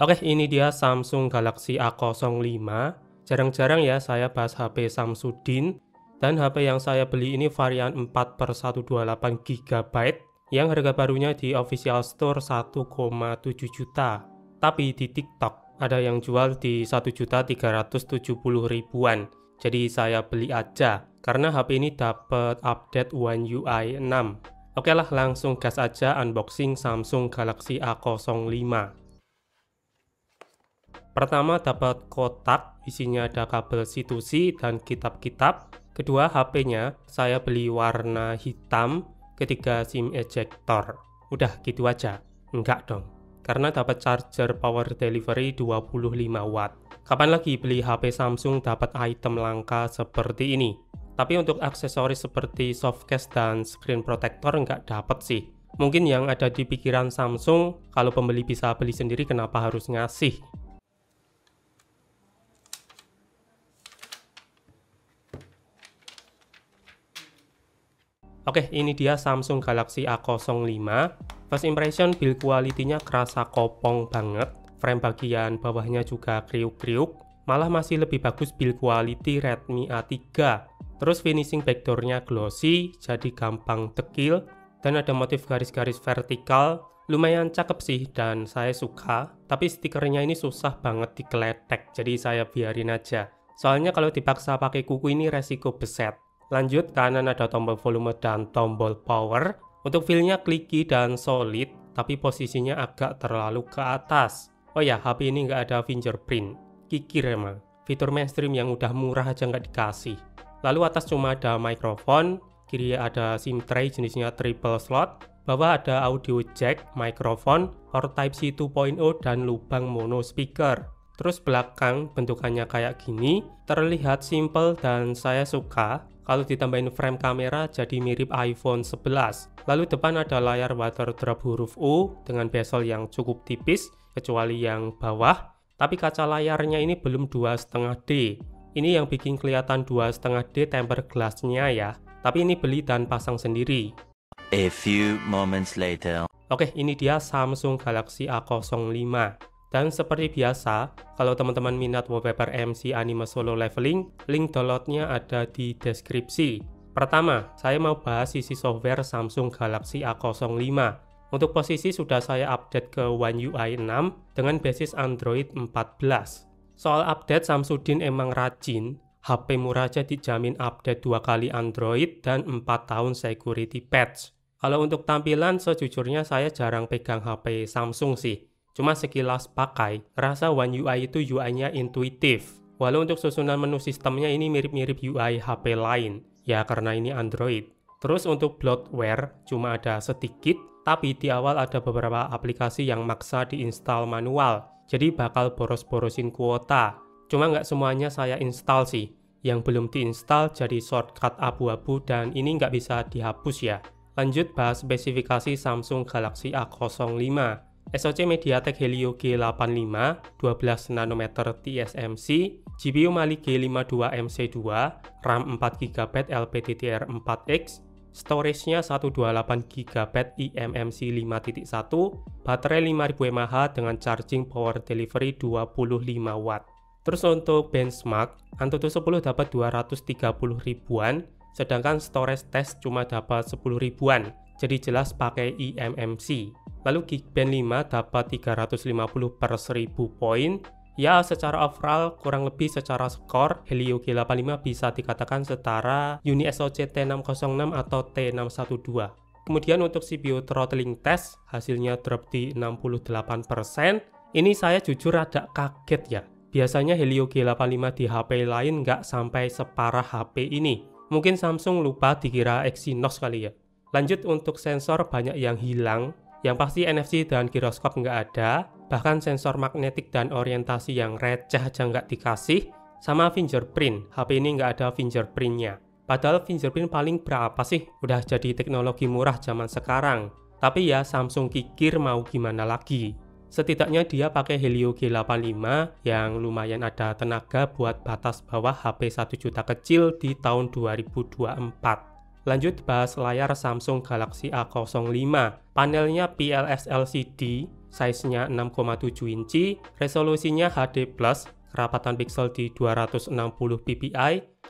Oke, ini dia Samsung Galaxy A05. Jarang-jarang ya saya bahas HP Samsudin. Dan HP yang saya beli ini varian 4/128 GB yang harga barunya di official store 1,7 juta. Tapi di TikTok ada yang jual di 1.370.000-an. Jadi saya beli aja karena HP ini dapat update One UI 6. Oke lah, langsung gas aja unboxing Samsung Galaxy A05. Pertama dapat kotak, isinya ada kabel C2C dan kitab-kitab. Kedua, HP-nya saya beli warna hitam. Ketiga, SIM ejector. Udah gitu aja? Enggak dong, karena dapat charger power delivery 25 watt. Kapan lagi beli HP Samsung dapat item langka seperti ini? Tapi untuk aksesoris seperti softcase dan screen protector nggak dapat sih. Mungkin yang ada di pikiran Samsung, kalau pembeli bisa beli sendiri kenapa harus ngasih? Oke, ini dia Samsung Galaxy A05. First impression, build quality-nya kerasa kopong banget. Frame bagian bawahnya juga kriuk-kriuk. Malah masih lebih bagus build quality Redmi A3. Terus finishing backdoor-nya glossy, jadi gampang dekil. Dan ada motif garis-garis vertikal. Lumayan cakep sih dan saya suka. Tapi stikernya ini susah banget dikeletek, jadi saya biarin aja. Soalnya kalau dipaksa pakai kuku ini resiko beset. Lanjut, kanan ada tombol volume dan tombol power. Untuk feel-nya clicky dan solid, tapi posisinya agak terlalu ke atas. Oh ya, HP ini nggak ada fingerprint. Kikir emang. Fitur mainstream yang udah murah aja nggak dikasih. Lalu atas cuma ada mikrofon, kiri ada SIM tray jenisnya triple slot, bawah ada audio jack, mikrofon, port Type-C 2.0 dan lubang mono speaker. Terus belakang bentukannya kayak gini, terlihat simple dan saya suka. Kalau ditambahin frame kamera jadi mirip iPhone 11. Lalu depan ada layar water drop huruf U dengan bezel yang cukup tipis, kecuali yang bawah. Tapi kaca layarnya ini belum 2,5D. Ini yang bikin kelihatan 2,5D tempered glass-nya ya. Tapi ini beli dan pasang sendiri. A few moments later. Oke, ini dia Samsung Galaxy A05. Dan seperti biasa, kalau teman-teman minat wallpaper MC anime solo leveling, link downloadnya ada di deskripsi. Pertama, saya mau bahas sisi software Samsung Galaxy A05. Untuk posisi sudah saya update ke One UI 6 dengan basis Android 14. Soal update, Samsudin emang rajin. HP murah aja dijamin update 2 kali Android dan 4 tahun security patch. Kalau untuk tampilan, sejujurnya saya jarang pegang HP Samsung sih. Cuma sekilas pakai, rasa One UI itu UI-nya intuitif. Walau untuk susunan menu sistemnya ini mirip-mirip UI HP lain, ya karena ini Android. Terus untuk bloatware cuma ada sedikit, tapi di awal ada beberapa aplikasi yang maksa diinstal manual, jadi bakal boros-borosin kuota. Cuma nggak semuanya saya install sih. Yang belum diinstal jadi shortcut abu-abu dan ini nggak bisa dihapus ya. Lanjut bahas spesifikasi Samsung Galaxy A05. SoC MediaTek Helio G85, 12 nanometer TSMC, GPU Mali G52MC2, RAM 4GB LPDDR4X, storage-nya 128GB eMMC 5.1, baterai 5000 mAh dengan charging power delivery 25 watt. Terus untuk benchmark, Antutu 10 dapat 230 ribuan, sedangkan storage test cuma dapat 10 ribuan, jadi jelas pakai eMMC. Lalu Geekbench 5 dapat 350 per 1000 poin. Ya, secara overall kurang lebih secara skor, Helio G85 bisa dikatakan setara Uni SoC T606 atau T612. Kemudian untuk CPU throttling test, hasilnya drop di 68%. Ini saya jujur agak kaget ya. Biasanya Helio G85 di HP lain nggak sampai separah HP ini. Mungkin Samsung lupa dikira Exynos kali ya. Lanjut untuk sensor banyak yang hilang. Yang pasti NFC dan giroskop nggak ada, bahkan sensor magnetik dan orientasi yang receh aja nggak dikasih, sama fingerprint. HP ini nggak ada fingerprintnya. Padahal fingerprint paling berapa sih? Udah jadi teknologi murah zaman sekarang. Tapi ya Samsung kikir mau gimana lagi. Setidaknya dia pakai Helio G85 yang lumayan ada tenaga buat batas bawah HP 1 juta kecil di tahun 2024. Lanjut bahas layar Samsung Galaxy A05. Panelnya PLS LCD, size-nya 6,7 inci, resolusinya HD+, kerapatan pixel di 260 ppi,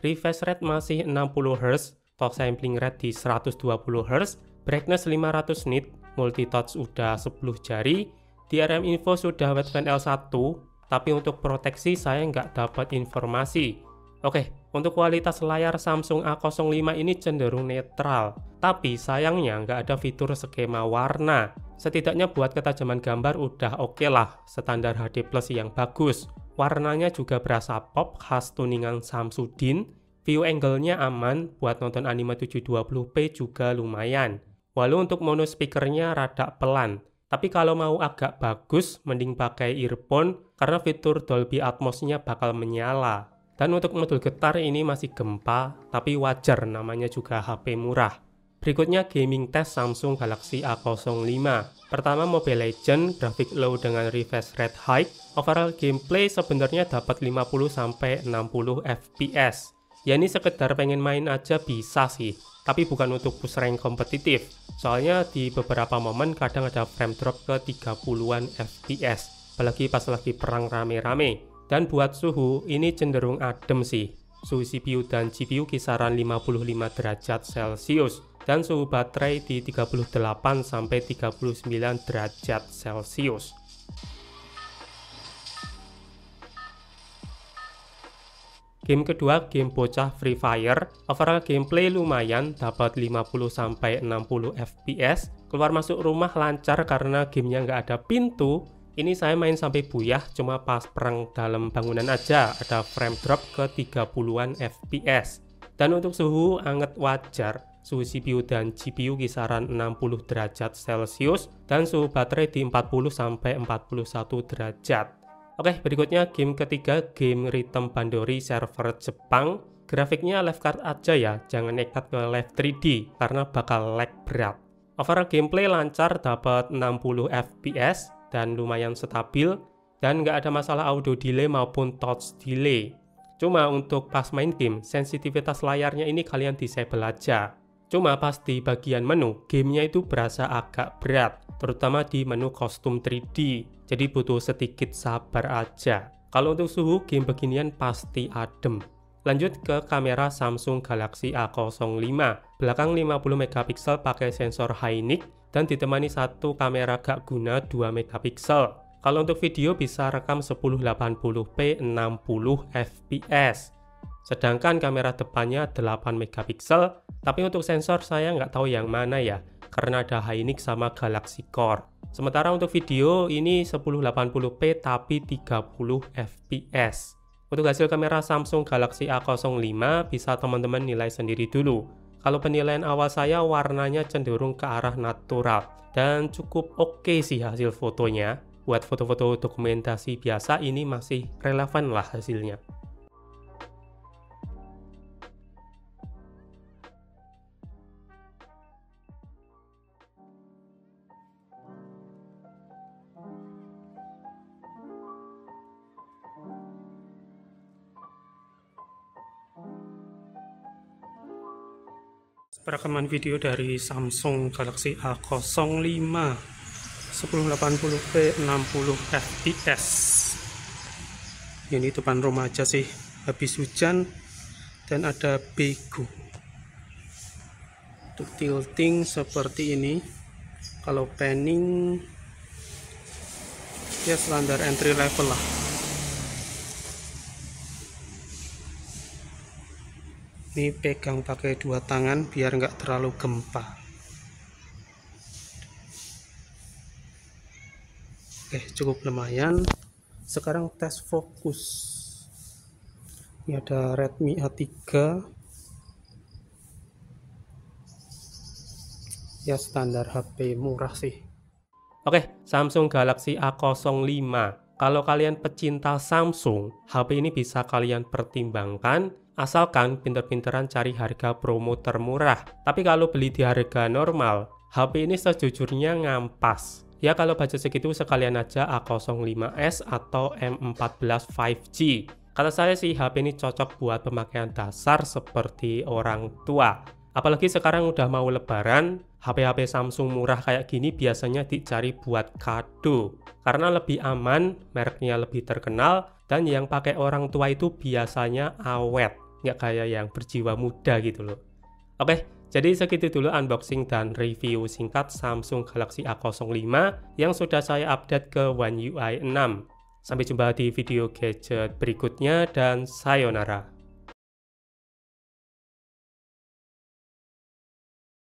refresh rate masih 60 Hz, touch sampling rate di 120 Hz, brightness 500 nit, multi-touch udah 10 jari, DRM info sudah Wideband L1, tapi untuk proteksi saya nggak dapat informasi. Oke, untuk kualitas layar Samsung A05 ini cenderung netral, tapi sayangnya nggak ada fitur skema warna. Setidaknya buat ketajaman gambar udah oke lah, standar HD+ yang bagus. Warnanya juga berasa pop khas tuningan Samsudin. View angle-nya aman, buat nonton anime 720p juga lumayan. Walau untuk mono speakernya rada pelan, tapi kalau mau agak bagus, mending pakai earphone karena fitur Dolby Atmos-nya bakal menyala. Dan untuk modul getar ini masih gempa, tapi wajar namanya juga HP murah. Berikutnya gaming test Samsung Galaxy A05. Pertama Mobile Legends, grafik low dengan refresh rate high. Overall gameplay sebenarnya dapat 50-60 fps. Ya ini sekedar pengen main aja bisa sih, tapi bukan untuk push rank kompetitif. Soalnya di beberapa momen kadang ada frame drop ke 30-an fps, apalagi pas lagi perang rame-rame. Dan buat suhu, ini cenderung adem sih. Suhu CPU dan GPU kisaran 55 derajat Celcius, dan suhu baterai di 38-39 derajat Celcius. Game kedua, game bocah Free Fire. Overall gameplay lumayan, dapat 50-60 fps. Keluar masuk rumah lancar karena gamenya nggak ada pintu. Ini saya main sampai buyah, cuma pas perang dalam bangunan aja ada frame drop ke 30-an fps. Dan untuk suhu anget wajar, suhu CPU dan GPU kisaran 60 derajat Celcius dan suhu baterai di 40-41 derajat. Oke, berikutnya game ketiga, game Rhythm Bandori server Jepang. Grafiknya live card aja ya, jangan nekat ke live 3D karena bakal lag berat. Overall gameplay lancar, dapat 60 fps dan lumayan stabil, dan nggak ada masalah audio delay maupun touch delay. Cuma untuk pas main game, sensitivitas layarnya ini kalian disable aja. Cuma pas di bagian menu, gamenya itu berasa agak berat, terutama di menu kostum 3D, jadi butuh sedikit sabar aja. Kalau untuk suhu, game beginian pasti adem. Lanjut ke kamera Samsung Galaxy A05. Belakang 50 megapiksel pakai sensor Hynix, dan ditemani satu kamera gak guna 2 megapiksel. Kalau untuk video bisa rekam 1080p 60 fps. Sedangkan kamera depannya 8 megapiksel, tapi untuk sensor saya nggak tahu yang mana ya, karena ada Hynix sama Galaxy Core. Sementara untuk video ini 1080p tapi 30 fps. Untuk hasil kamera Samsung Galaxy A05 bisa teman-teman nilai sendiri dulu. Kalau penilaian awal saya warnanya cenderung ke arah natural dan cukup oke sih hasil fotonya. Buat foto-foto dokumentasi biasa ini masih relevan lah hasilnya. Perekaman video dari Samsung Galaxy A05 1080p 60 fps. Ini depan rumah aja sih, habis hujan dan ada bego. Untuk tilting seperti ini, kalau panning ya standar entry level lah. Ini pegang pakai dua tangan biar nggak terlalu gempa. Oke, cukup lumayan. Sekarang tes fokus. Ini ada Redmi A3. Ya standar HP murah sih. Oke, Samsung Galaxy A05. Kalau kalian pecinta Samsung, HP ini bisa kalian pertimbangkan, asalkan pinter-pinteran cari harga promo termurah. Tapi kalau beli di harga normal, HP ini sejujurnya ngampas. Ya kalau budget segitu sekalian aja A05s atau M14 5G. Kata saya sih HP ini cocok buat pemakaian dasar seperti orang tua. Apalagi sekarang udah mau lebaran, HP-HP Samsung murah kayak gini biasanya dicari buat kado. Karena lebih aman, mereknya lebih terkenal, dan yang pakai orang tua itu biasanya awet. Nggak kayak yang berjiwa muda gitu loh. Oke, jadi segitu dulu unboxing dan review singkat Samsung Galaxy A05 yang sudah saya update ke One UI 6. Sampai jumpa di video gadget berikutnya dan sayonara.